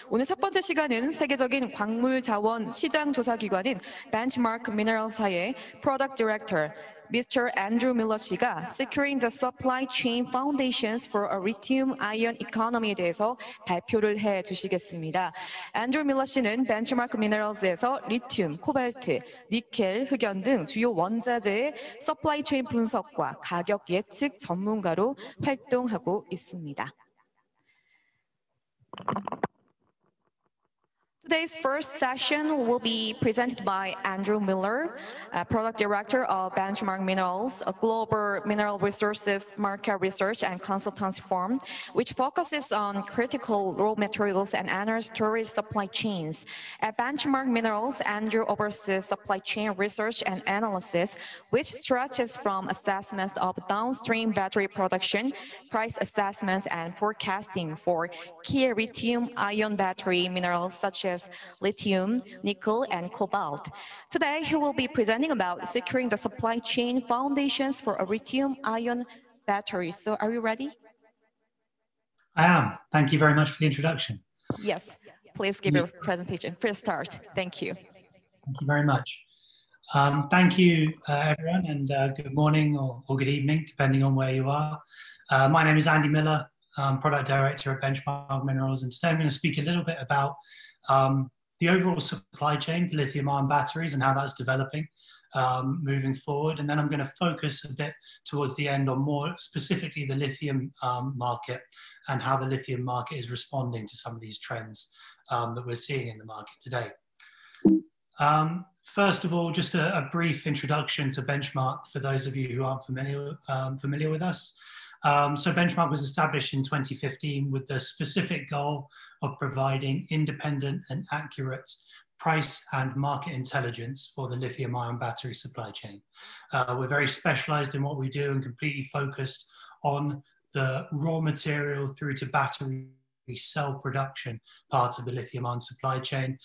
오늘 첫 번째 시간은 세계적인 광물 자원 시장 조사 기관인 Benchmark Minerals사의 Product Director Mr. Andrew Miller 씨가 Securing the Supply Chain Foundations for a Lithium-Ion Economy에 대해서 발표를 해 주시겠습니다. 앤드루 밀러 씨는 벤처마크 미네랄즈에서 리튬, 코발트, 니켈, 흑연 등 주요 원자재의 서플라이 체인 분석과 가격 예측 전문가로 활동하고 있습니다. Today's first session will be presented by Andrew Miller, Product Director of Benchmark Minerals, a global mineral resources market research and consultancy firm, which focuses on critical raw materials and energy storage supply chains. At Benchmark Minerals, Andrew oversees supply chain research and analysis, which stretches from assessments of downstream battery production, price assessments, and forecasting for key lithium-ion battery minerals such as lithium, nickel, and cobalt. Today, he will be presenting about securing the supply chain foundations for a lithium-ion battery. So are you ready? I am. Thank you very much for the introduction. Yes, please give your presentation. Please start. Thank you. Thank you very much. Thank you, everyone, and good morning or good evening, depending on where you are. My name is Andy Miller. I'm Product Director at Benchmark Minerals, and today I'm going to speak a little bit about the overall supply chain for lithium-ion batteries and how that's developing moving forward. And then I'm going to focus a bit towards the end on more specifically the lithium market and how the lithium market is responding to some of these trends that we're seeing in the market today. First of all, just a brief introduction to Benchmark for those of you who aren't familiar with us. So Benchmark was established in 2015 with the specific goal of providing independent and accurate price and market intelligence for the lithium-ion battery supply chain. We're very specialized in what we do and completely focused on the raw material through to battery cell production part of the lithium-ion supply chain,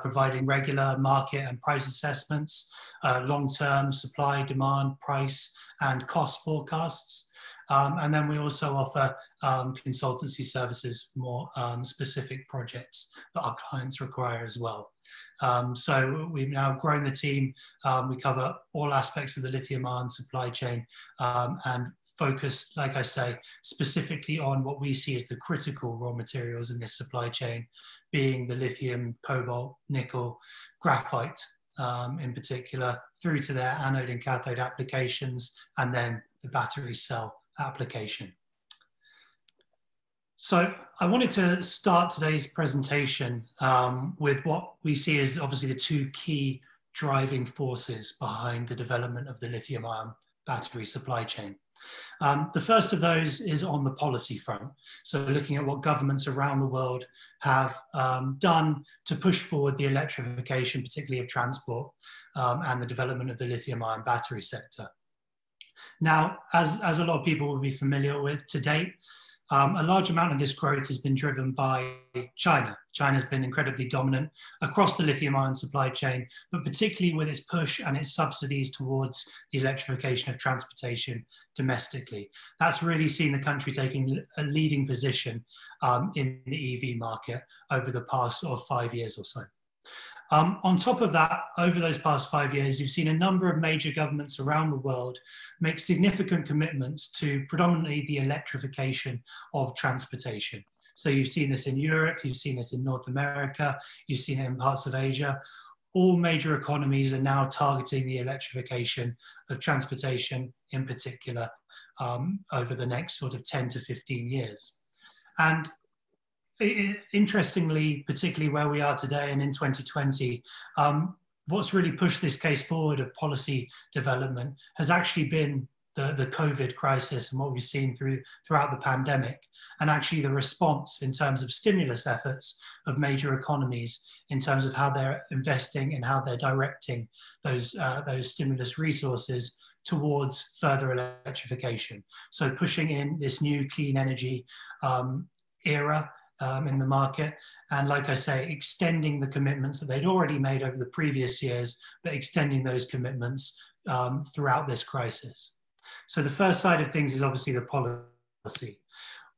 providing regular market and price assessments, long-term supply, demand, price, and cost forecasts. And then we also offer consultancy services, more specific projects that our clients require as well. So we've now grown the team. We cover all aspects of the lithium-ion supply chain and focus, like I say, specifically on what we see as the critical raw materials in this supply chain, being the lithium, cobalt, nickel, graphite in particular, through to their anode and cathode applications, and then the battery cell application. So I wanted to start today's presentation with what we see as obviously the two key driving forces behind the development of the lithium-ion battery supply chain. The first of those is on the policy front. So looking at what governments around the world have done to push forward the electrification, particularly of transport, and the development of the lithium-ion battery sector. Now, as a lot of people will be familiar with to date, a large amount of this growth has been driven by China. China's been incredibly dominant across the lithium-ion supply chain, but particularly with its push and its subsidies towards the electrification of transportation domestically. That's really seen the country taking a leading position in the EV market over the past sort of 5 years or so. On top of that, over those past 5 years, you've seen a number of major governments around the world make significant commitments to predominantly the electrification of transportation. So you've seen this in Europe, you've seen this in North America, you've seen it in parts of Asia. All major economies are now targeting the electrification of transportation in particular over the next sort of 10 to 15 years. And interestingly, particularly where we are today and in 2020, what's really pushed this case forward of policy development has actually been the COVID crisis and what we've seen throughout the pandemic, and actually the response in terms of stimulus efforts of major economies in terms of how they're investing and how they're directing those stimulus resources towards further electrification. So pushing in this new clean energy era in the market, and like I say, extending the commitments that they'd already made over the previous years, but extending those commitments throughout this crisis. So the first side of things is obviously the policy.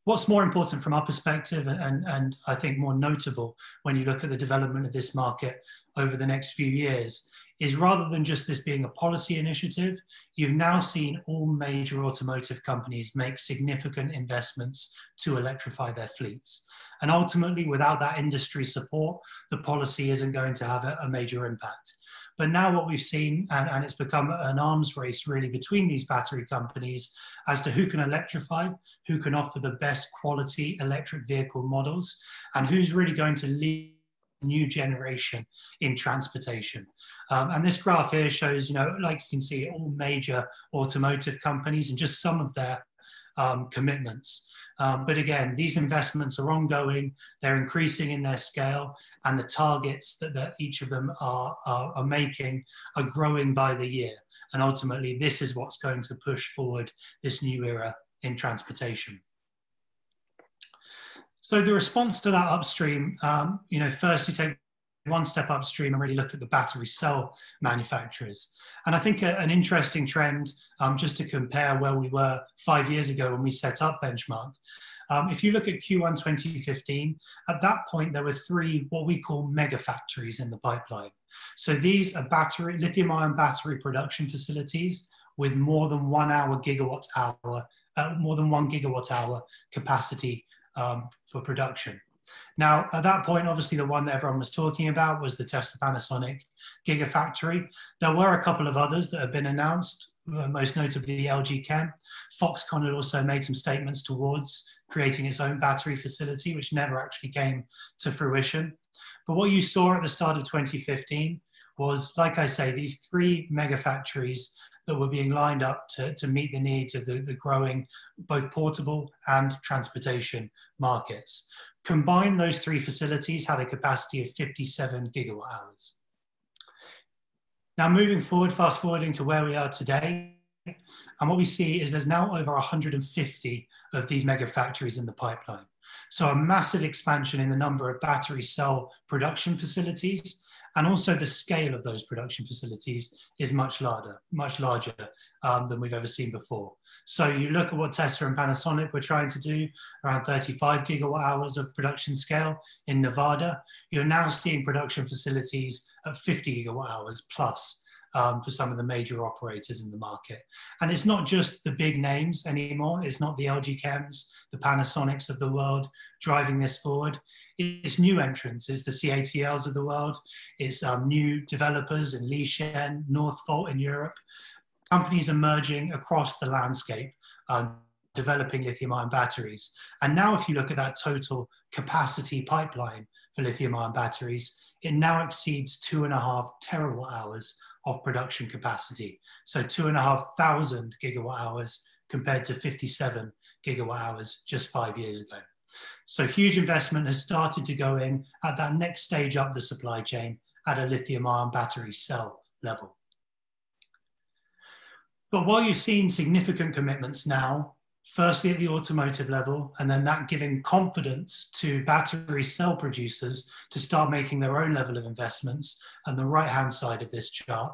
What's more important from our perspective, and I think more notable when you look at the development of this market over the next few years, is rather than just this being a policy initiative, you've now seen all major automotive companies make significant investments to electrify their fleets. And ultimately, without that industry support, the policy isn't going to have a major impact. But now what we've seen, and it's become an arms race really between these battery companies as to who can electrify, who can offer the best quality electric vehicle models, and who's really going to lead new generation in transportation. And this graph here shows, like you can see, all major automotive companies and just some of their commitments. But again, these investments are ongoing, they're increasing in their scale, and the targets that each of them are making are growing by the year. And ultimately, this is what's going to push forward this new era in transportation. So the response to that upstream, first you take one step upstream and really look at the battery cell manufacturers. And I think an interesting trend, just to compare where we were 5 years ago when we set up Benchmark, if you look at Q1 2015, at that point there were 3 what we call mega factories in the pipeline. So these are lithium-ion battery production facilities with more than 1 gigawatt hour capacity for production. Now, at that point, obviously the one that everyone was talking about was the Tesla Panasonic Gigafactory. There were a couple of others that have been announced, most notably LG Chem. Foxconn had also made some statements towards creating its own battery facility, which never actually came to fruition. But what you saw at the start of 2015 was, like I say, these 3 mega factories that were being lined up to meet the needs of the growing both portable and transportation markets. Combined, those 3 facilities had a capacity of 57 gigawatt hours. Now moving forward, fast forwarding to where we are today, and what we see is there's now over 150 of these mega factories in the pipeline. So a massive expansion in the number of battery cell production facilities, and also the scale of those production facilities is much larger than we've ever seen before. So you look at what Tesla and Panasonic were trying to do, around 35 gigawatt hours of production scale in Nevada. You're now seeing production facilities at 50 gigawatt hours plus for some of the major operators in the market. And it's not just the big names anymore. It's not the LG Chems, the Panasonics of the world driving this forward. It's new entrants, it's the CATLs of the world, it's new developers in Lishen, Northvolt in Europe, companies emerging across the landscape, developing lithium-ion batteries. And now if you look at that total capacity pipeline for lithium-ion batteries, it now exceeds 2.5 terawatt hours of production capacity. So 2,500 gigawatt hours compared to 57 gigawatt hours just 5 years ago. So huge investment has started to go in at that next stage up the supply chain at a lithium-ion battery cell level. But while you've seen significant commitments now, firstly at the automotive level, and then that giving confidence to battery cell producers to start making their own level of investments, on the right-hand side of this chart,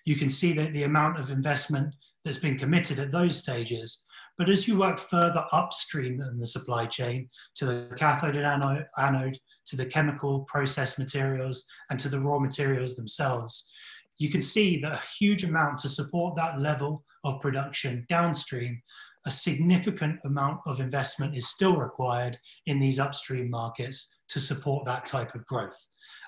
you can see that the amount of investment that's been committed at those stages. But as you work further upstream in the supply chain to the cathode and anode, to the chemical process materials, and to the raw materials themselves, you can see that a huge amount to support that level of production downstream, a significant amount of investment is still required in these upstream markets to support that type of growth.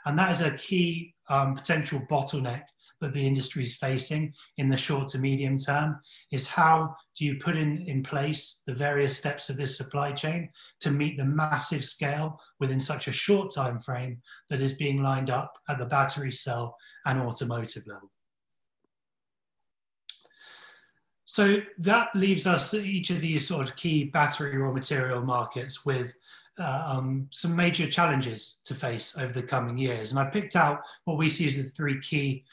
And that is a key potential bottleneck that the industry is facing in the short to medium term, is how do you put in place the various steps of this supply chain to meet the massive scale within such a short time frame that is being lined up at the battery cell and automotive level. So that leaves us at each of these sort of key battery raw material markets with some major challenges to face over the coming years. And I picked out what we see as the 3 key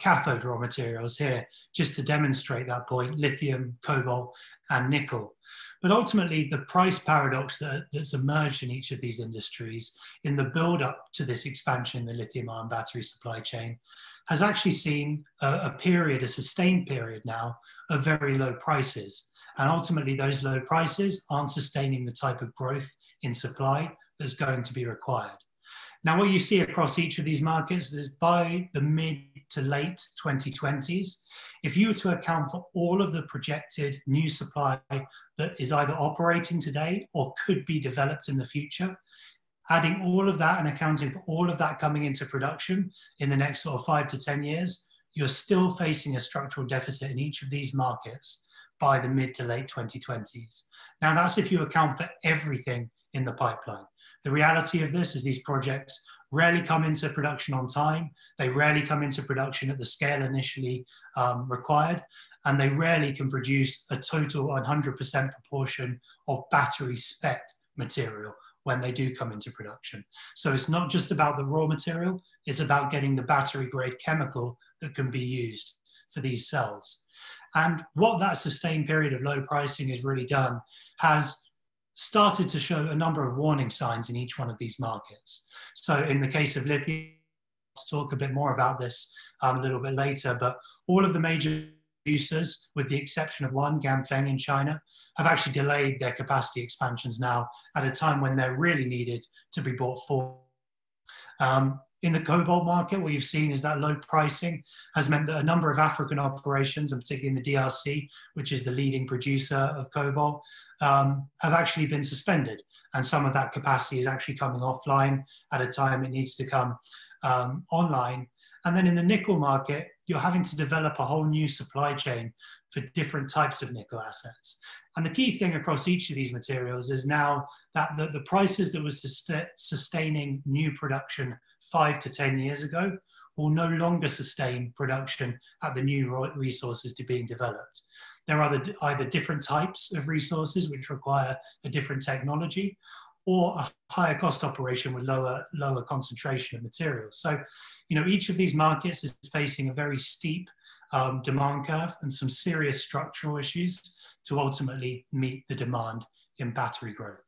cathode raw materials here, just to demonstrate that point: lithium, cobalt, and nickel. But ultimately, the price paradox that's emerged in each of these industries in the build-up to this expansion in the lithium-ion battery supply chain has actually seen a sustained period now of very low prices. And ultimately, those low prices aren't sustaining the type of growth in supply that's going to be required. Now, what you see across each of these markets is by the mid to late 2020s, if you were to account for all of the projected new supply that is either operating today or could be developed in the future, adding all of that and accounting for all of that coming into production in the next sort of 5 to 10 years, you're still facing a structural deficit in each of these markets by the mid to late 2020s. Now, that's if you account for everything in the pipeline. The reality of this is these projects rarely come into production on time. They rarely come into production at the scale initially required, and they rarely can produce a total 100% proportion of battery spec material when they do come into production. So it's not just about the raw material, it's about getting the battery grade chemical that can be used for these cells. And what that sustained period of low pricing has really done has started to show a number of warning signs in each one of these markets. So in the case of lithium, I'll talk a bit more about this a little bit later, but all of the major producers, with the exception of one, Ganfeng in China, have actually delayed their capacity expansions now at a time when they're really needed to be brought forward. In the cobalt market, what you've seen is that low pricing has meant that a number of African operations, and particularly in the DRC, which is the leading producer of cobalt, have actually been suspended. And some of that capacity is actually coming offline at a time it needs to come online. And then in the nickel market, you're having to develop a whole new supply chain for different types of nickel assets. And the key thing across each of these materials is now that the prices that was sustaining new production 5 to 10 years ago will no longer sustain production at the new resources to being developed. There are either different types of resources which require a different technology, or a higher cost operation with lower concentration of materials. So, each of these markets is facing a very steep demand curve and some serious structural issues to ultimately meet the demand in battery growth.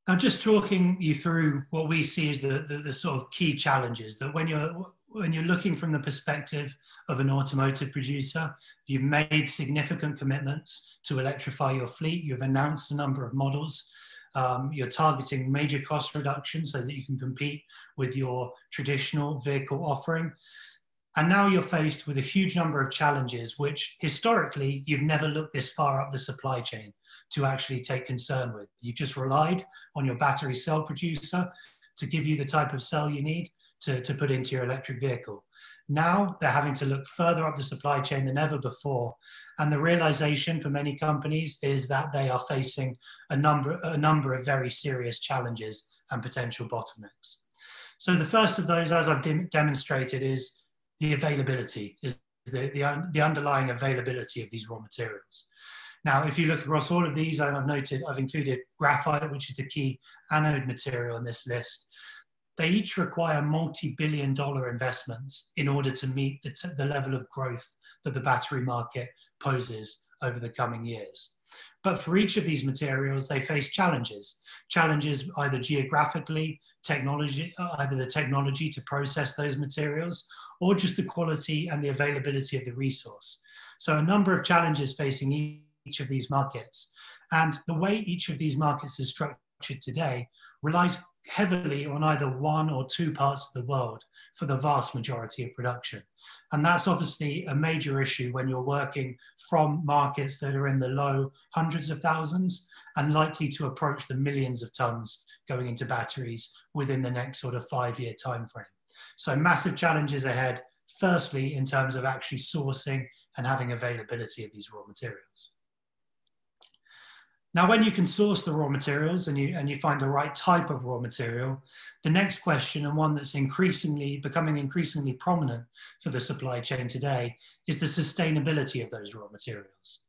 Now, just talking you through what we see as the sort of key challenges that when you're looking from the perspective of an automotive producer, you've made significant commitments to electrify your fleet. You've announced a number of models. You're targeting major cost reductions so that you can compete with your traditional vehicle offering. And now you're faced with a huge number of challenges, which historically you've never looked this far up the supply chain to actually take concern with. You've just relied on your battery cell producer to give you the type of cell you need to put into your electric vehicle. Now they're having to look further up the supply chain than ever before. And the realization for many companies is that they are facing a number of very serious challenges and potential bottlenecks. So the first of those, as I've demonstrated, is the availability, is the underlying availability of these raw materials. Now, if you look across all of these, I've included graphite, which is the key anode material in this list. They each require multi-billion-dollar investments in order to meet the level of growth that the battery market poses over the coming years. But for each of these materials, they face challenges either geographically, either the technology to process those materials, or just the quality and the availability of the resource. So a number of challenges facing each of these markets. And the way each of these markets is structured today relies heavily on either one or two parts of the world for the vast majority of production. And that's obviously a major issue when you're working from markets that are in the low hundreds of thousands and likely to approach the millions of tons going into batteries within the next sort of 5-year timeframe. So massive challenges ahead, firstly, in terms of actually sourcing and having availability of these raw materials. Now, when you can source the raw materials and you find the right type of raw material, the next question, and one that's becoming increasingly prominent for the supply chain today, is the sustainability of those raw materials.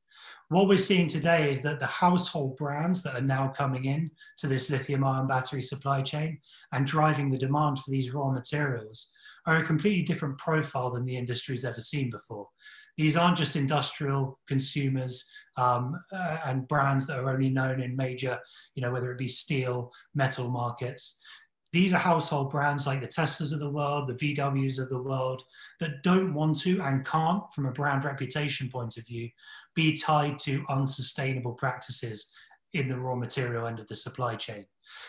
What we're seeing today is that the household brands that are now coming in to this lithium-ion battery supply chain and driving the demand for these raw materials are a completely different profile than the industry's ever seen before. These aren't just industrial consumers and brands that are only known in major, whether it be steel, metal markets. These are household brands like the Teslas of the world, the VWs of the world, that don't want to and can't, from a brand reputation point of view, be tied to unsustainable practices in the raw material end of the supply chain.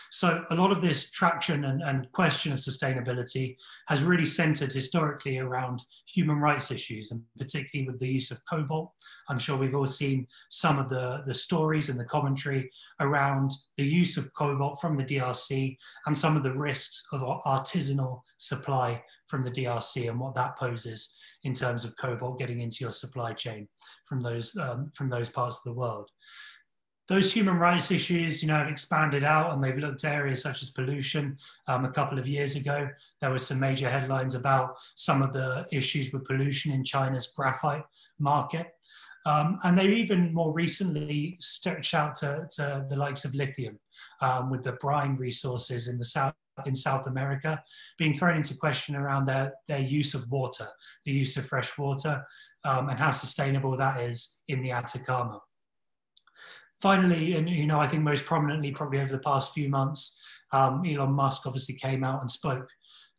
So a lot of this traction and question of sustainability has really centered historically around human rights issues, and particularly with the use of cobalt. I'm sure we've all seen some of the stories and the commentary around the use of cobalt from the DRC and some of the risks of artisanal supply from the DRC and what that poses in terms of cobalt getting into your supply chain from those parts of the world. Those human rights issues, have expanded out, and they've looked at areas such as pollution. A couple of years ago, there were some major headlines about some of the issues with pollution in China's graphite market. And they've even more recently stretched out to the likes of lithium, with the brine resources in South America being thrown into question around their use of water, the use of fresh water, and how sustainable that is in the Atacama. Finally, and I think most prominently, probably over the past few months, Elon Musk obviously came out and spoke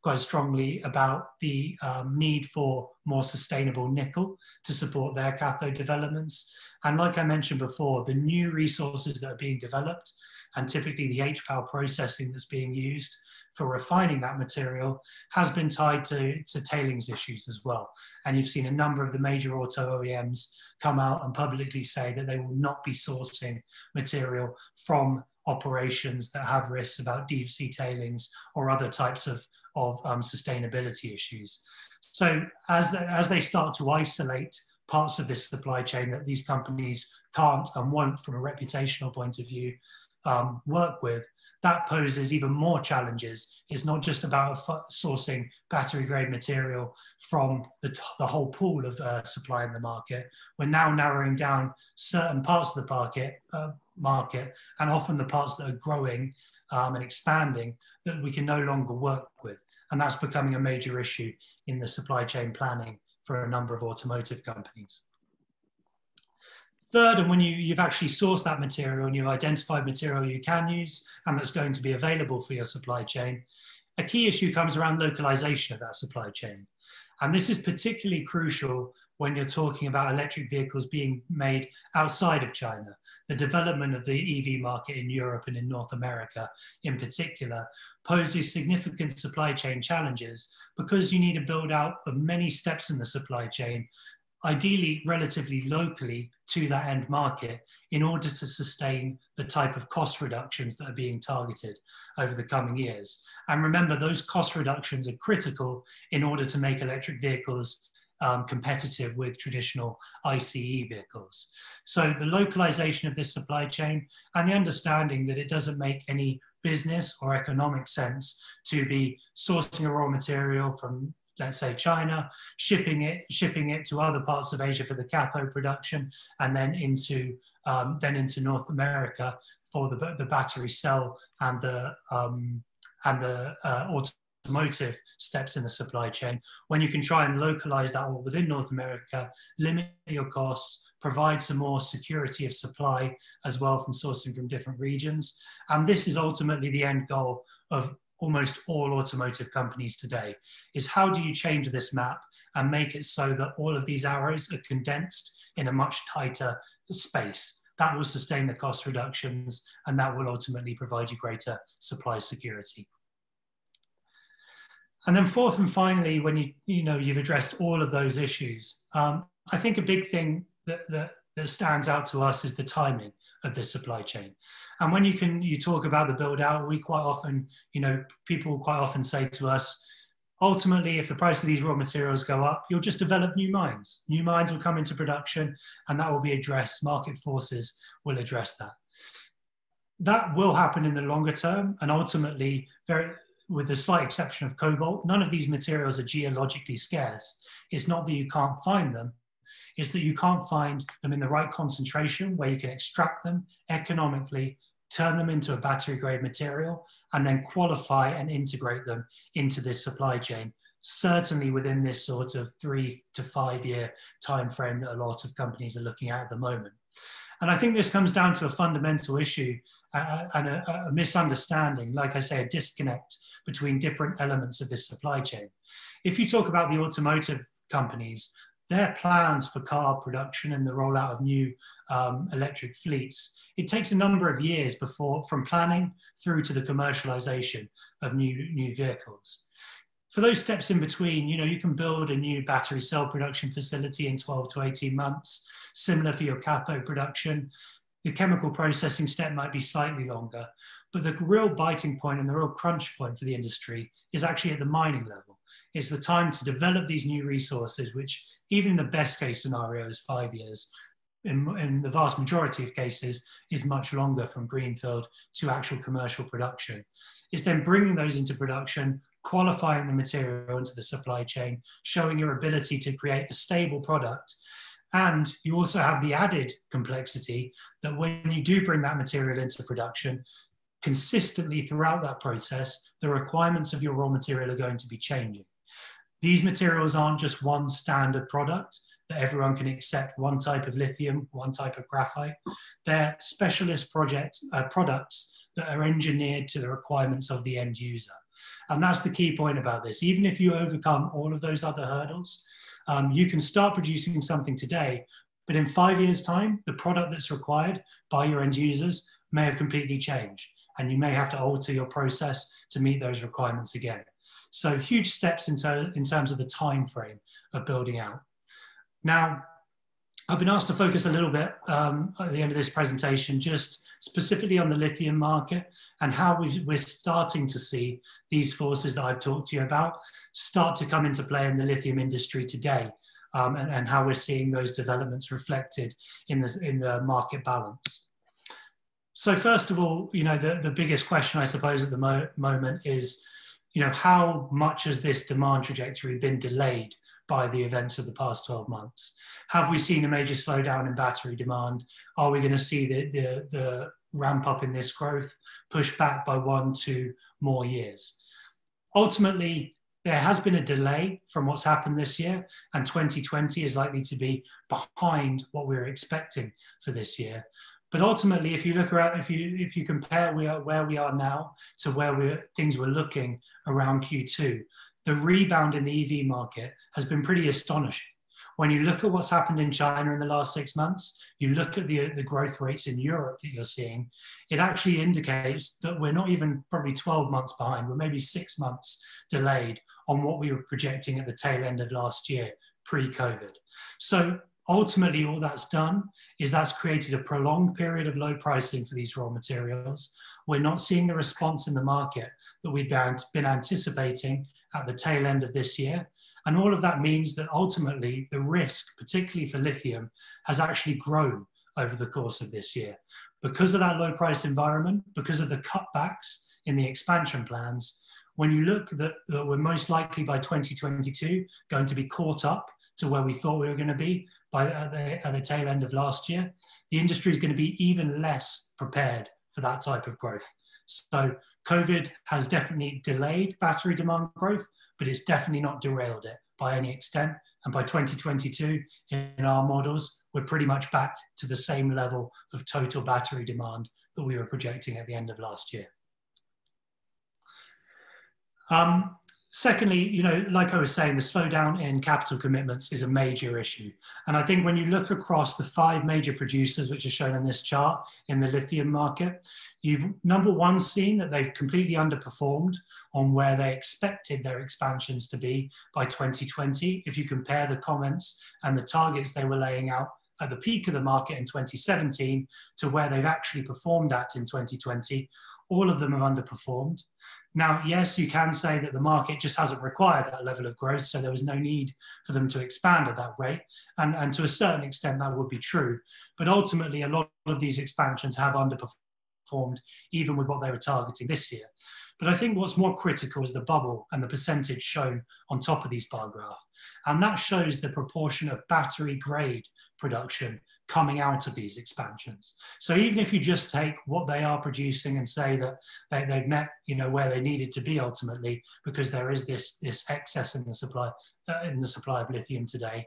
quite strongly about the need for more sustainable nickel to support their cathode developments. And like I mentioned before, the new resources that are being developed, and typically the HPAL processing that's being used for refining that material, has been tied to tailings issues as well. And you've seen a number of the major auto OEMs come out and publicly say that they will not be sourcing material from operations that have risks about deep sea tailings or other types of sustainability issues. So as they start to isolate parts of this supply chain that these companies can't and won't, from a reputational point of view, work with, that poses even more challenges. It's not just about sourcing battery grade material from the whole pool of supply in the market. We're now narrowing down certain parts of the market, and often the parts that are growing and expanding, that we can no longer work with. And that's becoming a major issue in the supply chain planning for a number of automotive companies. Third, and when you've actually sourced that material and you've identified material you can use and that's going to be available for your supply chain, a key issue comes around localization of that supply chain. And this is particularly crucial when you're talking about electric vehicles being made outside of China. The development of the EV market in Europe and in North America in particular poses significant supply chain challenges, because you need to build out of many steps in the supply chain, ideally relatively locally to that end market, in order to sustain the type of cost reductions that are being targeted over the coming years. And remember, those cost reductions are critical in order to make electric vehicles competitive with traditional ICE vehicles. So the localization of this supply chain and the understanding that it doesn't make any business or economic sense to be sourcing a raw material from, let's say, China, shipping it to other parts of Asia for the cathode production, and then into North America for the battery cell and the automotive steps in the supply chain. When you can try and localize that all within North America, limit your costs, provide some more security of supply as well from sourcing from different regions. And this is ultimately the end goal of almost all automotive companies today, is how do you change this map and make it so that all of these arrows are condensed in a much tighter space. That will sustain the cost reductions, and that will ultimately provide you greater supply security. And then fourth and finally, when you've addressed all of those issues, I think a big thing that stands out to us is the timing of this supply chain. And when you talk about the build out, we quite often, people quite often say to us, ultimately, if the price of these raw materials go up, you'll just develop new mines. New mines will come into production, and that will be addressed. Market forces will address that. That will happen in the longer term, and ultimately, with the slight exception of cobalt, none of these materials are geologically scarce. It's not that you can't find them, it's that you can't find them in the right concentration where you can extract them economically, turn them into a battery grade material, and then qualify and integrate them into this supply chain, certainly within this sort of 3 to 5 year time frame that a lot of companies are looking at the moment. And I think this comes down to a fundamental issue and a misunderstanding, like I say, a disconnect between different elements of this supply chain. If you talk about the automotive companies, their plans for car production and the rollout of new electric fleets, it takes a number of years from planning through to the commercialization of new vehicles. For those steps in between, you can build a new battery cell production facility in 12 to 18 months, similar for your cathode production. The chemical processing step might be slightly longer, but the real biting point and the real crunch point for the industry is actually at the mining level. It's the time to develop these new resources, which even in the best case scenario is 5 years. In the vast majority of cases is much longer from greenfield to actual commercial production. It's then bringing those into production, qualifying the material into the supply chain, showing your ability to create a stable product. And you also have the added complexity that when you do bring that material into production, consistently throughout that process, the requirements of your raw material are going to be changing. These materials aren't just one standard product that everyone can accept, one type of lithium, one type of graphite. They're specialist products that are engineered to the requirements of the end user. And that's the key point about this. Even if you overcome all of those other hurdles, you can start producing something today, but in 5 years' time, the product that's required by your end users may have completely changed, and you may have to alter your process to meet those requirements again. So huge steps in terms of the time frame of building out. Now, I've been asked to focus a little bit at the end of this presentation, just specifically on the lithium market and how we're starting to see these forces that I've talked to you about start to come into play in the lithium industry today, and how we're seeing those developments reflected in the market balance. So first of all, the biggest question I suppose at the moment is, how much has this demand trajectory been delayed by the events of the past 12 months? Have we seen a major slowdown in battery demand? Are we going to see the ramp up in this growth pushed back by 1 to 2 more years? Ultimately, there has been a delay from what's happened this year, and 2020 is likely to be behind what we were expecting for this year. But ultimately, if you look around, if you compare where we are now to where things were looking around Q2, the rebound in the EV market has been pretty astonishing. When you look at what's happened in China in the last 6 months, you look at the growth rates in Europe that you're seeing, it actually indicates that we're not even probably 12 months behind, we're maybe 6 months delayed on what we were projecting at the tail end of last year, pre-COVID. So ultimately, all that's done is that's created a prolonged period of low pricing for these raw materials. We're not seeing the response in the market that we've been anticipating at the tail end of this year. And all of that means that ultimately the risk, particularly for lithium, has actually grown over the course of this year. Because of that low price environment, because of the cutbacks in the expansion plans, when you look that we're most likely by 2022 going to be caught up to where we thought we were going to be at the tail end of last year, the industry is going to be even less prepared for that type of growth. So COVID has definitely delayed battery demand growth, but it's definitely not derailed it by any extent. And by 2022, in our models, we're pretty much back to the same level of total battery demand that we were projecting at the end of last year. Secondly, like I was saying, the slowdown in capital commitments is a major issue. And I think when you look across the 5 major producers, which are shown in this chart in the lithium market, you've number one seen that they've completely underperformed on where they expected their expansions to be by 2020. If you compare the comments and the targets they were laying out at the peak of the market in 2017 to where they've actually performed at in 2020, all of them have underperformed. Now, yes, you can say that the market just hasn't required that level of growth, so there was no need for them to expand at that rate. And to a certain extent, that would be true. But ultimately, a lot of these expansions have underperformed, even with what they were targeting this year. But I think what's more critical is the bubble and the percentage shown on top of these bar graphs. And that shows the proportion of battery grade production coming out of these expansions. So even if you just take what they are producing and say that they've met, where they needed to be ultimately, because there is this excess in the supply of lithium today,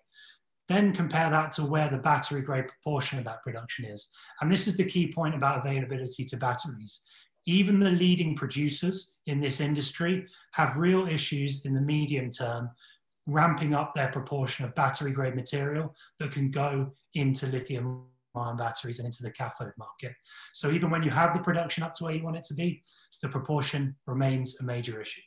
Then compare that to where the battery grade proportion of that production is. And this is the key point about availability to batteries. Even the leading producers in this industry have real issues in the medium term ramping up their proportion of battery grade material that can go into lithium ion batteries and into the cathode market. So even when you have the production up to where you want it to be, the proportion remains a major issue.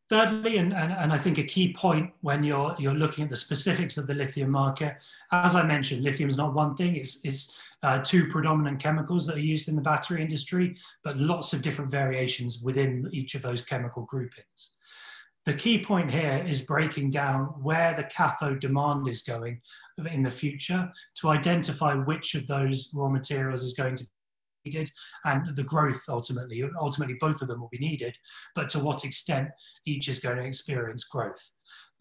Thirdly, and I think a key point when you're looking at the specifics of the lithium market, as I mentioned, lithium is not one thing, it's two predominant chemicals that are used in the battery industry, but lots of different variations within each of those chemical groupings. The key point here is breaking down where the cathode demand is going in the future to identify which of those raw materials is going to be needed and the growth ultimately both of them will be needed, but to what extent each is going to experience growth.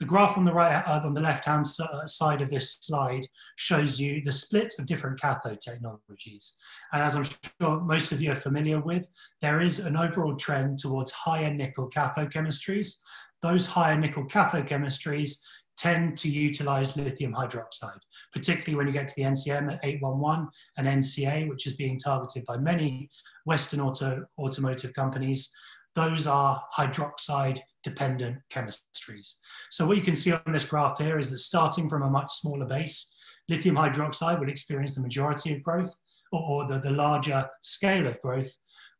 The graph on the on the left-hand side of this slide shows you the split of different cathode technologies. And as I'm sure most of you are familiar with, there is an overall trend towards higher nickel cathode chemistries. Those higher nickel cathode chemistries tend to utilize lithium hydroxide, particularly when you get to the NCM at 811 and NCA, which is being targeted by many Western automotive companies. Those are hydroxide dependent chemistries. So what you can see on this graph here is that starting from a much smaller base, lithium hydroxide will experience the majority of growth or the larger scale of growth,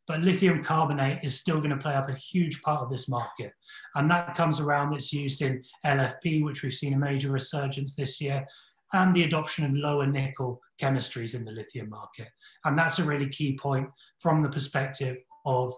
but lithium carbonate is still going to play up a huge part of this market. And that comes around its use in LFP, which we've seen a major resurgence this year, and the adoption of lower nickel chemistries in the lithium market. And that's a really key point from the perspective of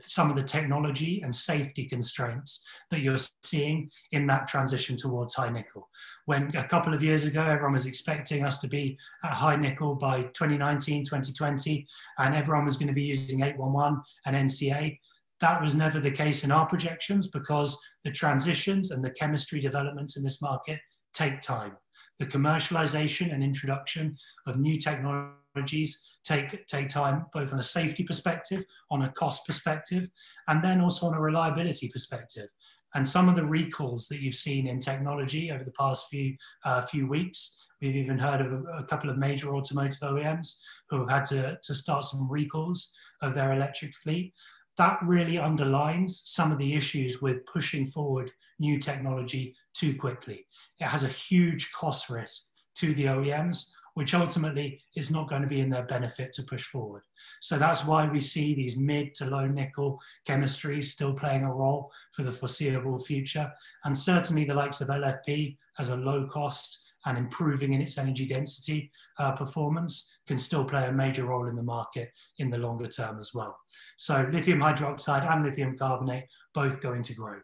some of the technology and safety constraints that you're seeing in that transition towards high nickel. When a couple of years ago, everyone was expecting us to be at high nickel by 2019, 2020, and everyone was going to be using 811 and NCA. That was never the case in our projections because the transitions and the chemistry developments in this market take time. The commercialization and introduction of new technologies take time, both on a safety perspective, on a cost perspective, and then also on a reliability perspective. And some of the recalls that you've seen in technology over the past few weeks, we've even heard of a couple of major automotive OEMs who have had to start some recalls of their electric fleet. That really underlines some of the issues with pushing forward new technology too quickly. It has a huge cost risk to the OEMs, which ultimately is not going to be in their benefit to push forward. So that's why we see these mid to low nickel chemistries still playing a role for the foreseeable future. And certainly the likes of LFP as a low cost and improving in its energy density performance can still play a major role in the market in the longer term as well. So lithium hydroxide and lithium carbonate both going to grow.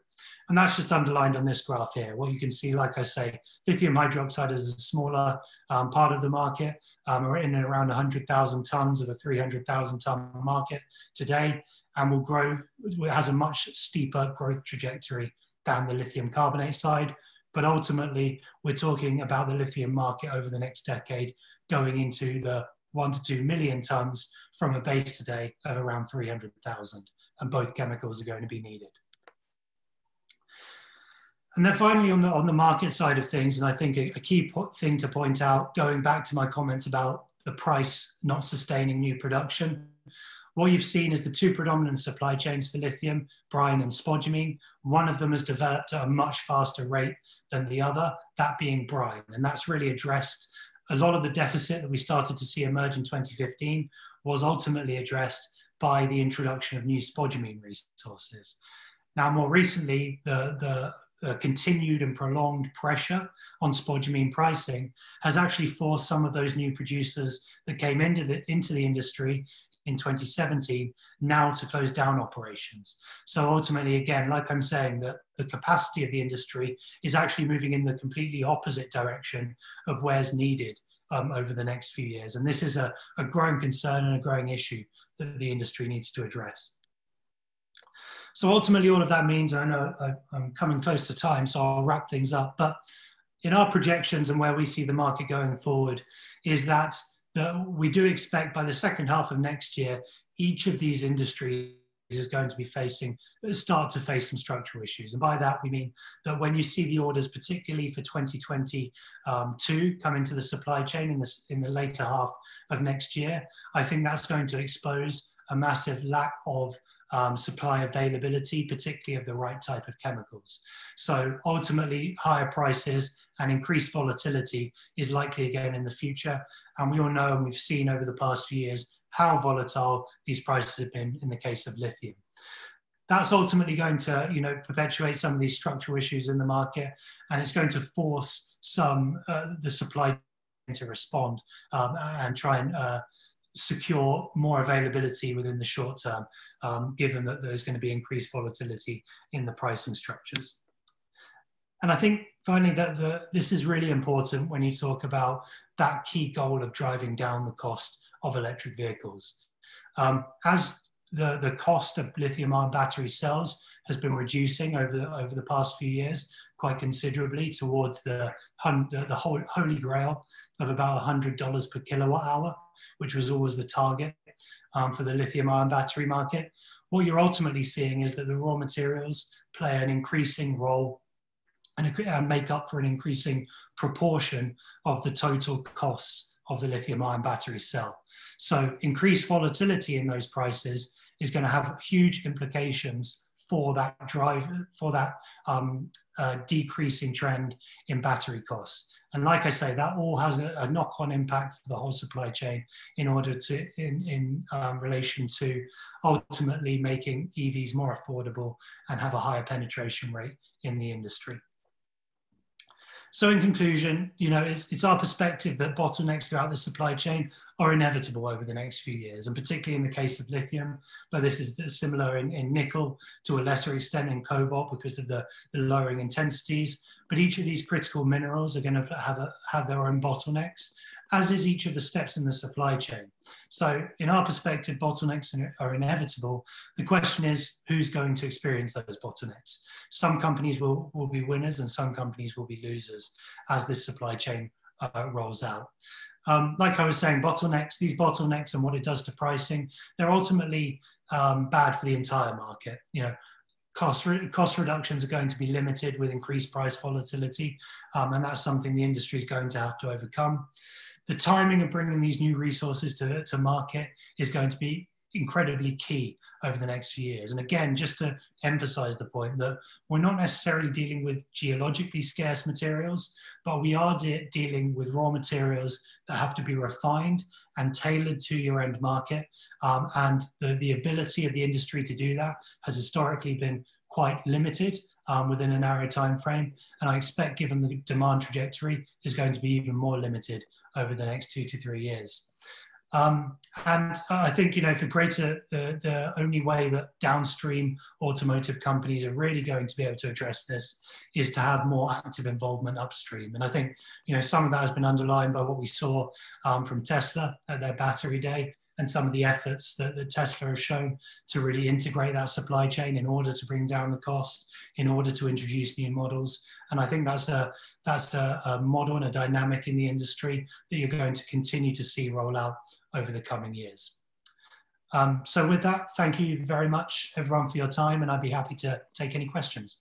And that's just underlined on this graph here. What you can see, like I say, lithium hydroxide is a smaller part of the market. We're in and around 100,000 tons of a 300,000 ton market today, and will grow. It has a much steeper growth trajectory than the lithium carbonate side. But ultimately, we're talking about the lithium market over the next decade going into the 1 to 2 million tons from a base today of around 300,000. And both chemicals are going to be needed. And then finally on the market side of things, and I think a key thing to point out, going back to my comments about the price not sustaining new production, what you've seen is the two predominant supply chains for lithium, brine and spodumene. One of them has developed at a much faster rate than the other, that being brine. And that's really addressed a lot of the deficit that we started to see emerge in 2015 was ultimately addressed by the introduction of new spodumene resources. Now, more recently, the continued and prolonged pressure on spodumene pricing has actually forced some of those new producers that came into the industry in 2017 now to close down operations. So ultimately, again, like I'm saying, that the capacity of the industry is actually moving in the completely opposite direction of where's needed over the next few years. And this is a growing concern and a growing issue that the industry needs to address. So ultimately, all of that means, I know I'm coming close to time, so I'll wrap things up. But in our projections and where we see the market going forward is that we do expect by the second half of next year, each of these industries is going to be start to face some structural issues. And by that, we mean that when you see the orders, particularly for 2022, come into the supply chain in the later half of next year, I think that's going to expose a massive lack of supply availability, particularly of the right type of chemicals. So ultimately, higher prices and increased volatility is likely again in the future. And we all know, and we've seen over the past few years, how volatile these prices have been in the case of lithium. That's ultimately going to, perpetuate some of these structural issues in the market, and it's going to force the supply chain to respond and try and secure more availability within the short term, given that there's going to be increased volatility in the pricing structures. And I think finally that this is really important when you talk about that key goal of driving down the cost of electric vehicles. As the cost of lithium-ion battery cells has been reducing over the past few years quite considerably towards the holy grail of about $100 per kilowatt hour, which was always the target for the lithium-ion battery market. What you're ultimately seeing is that the raw materials play an increasing role and make up for an increasing proportion of the total costs of the lithium-ion battery cell. So increased volatility in those prices is going to have huge implications for that decreasing trend in battery costs. And like I say, that all has a knock-on impact for the whole supply chain in relation to ultimately making EVs more affordable and have a higher penetration rate in the industry. So in conclusion, it's our perspective that bottlenecks throughout the supply chain are inevitable over the next few years, and particularly in the case of lithium, but this is similar in nickel, to a lesser extent in cobalt because of the lowering intensities. But each of these critical minerals are going to have their own bottlenecks, as is each of the steps in the supply chain. So in our perspective, bottlenecks are inevitable. The question is, who's going to experience those bottlenecks? Some companies will be winners and some companies will be losers as this supply chain rolls out. Like I was saying, these bottlenecks and what it does to pricing, they're ultimately bad for the entire market. Cost reductions are going to be limited with increased price volatility, and that's something the industry is going to have to overcome. The timing of bringing these new resources to market is going to be incredibly key over the next few years. And again, just to emphasize the point that we're not necessarily dealing with geologically scarce materials, but we are dealing with raw materials that have to be refined and tailored to your end market. And the ability of the industry to do that has historically been quite limited within a narrow time frame. And I expect, given the demand trajectory, is going to be even more limited over the next 2 to 3 years. And I think, for greater, the only way that downstream automotive companies are really going to be able to address this is to have more active involvement upstream. And I think, some of that has been underlined by what we saw from Tesla at their battery day, and some of the efforts that Tesla has shown to really integrate that supply chain in order to bring down the cost, in order to introduce new models. And I think that's a model and a dynamic in the industry that you're going to continue to see roll out over the coming years. So with that, thank you very much, everyone, for your time, and I'd be happy to take any questions.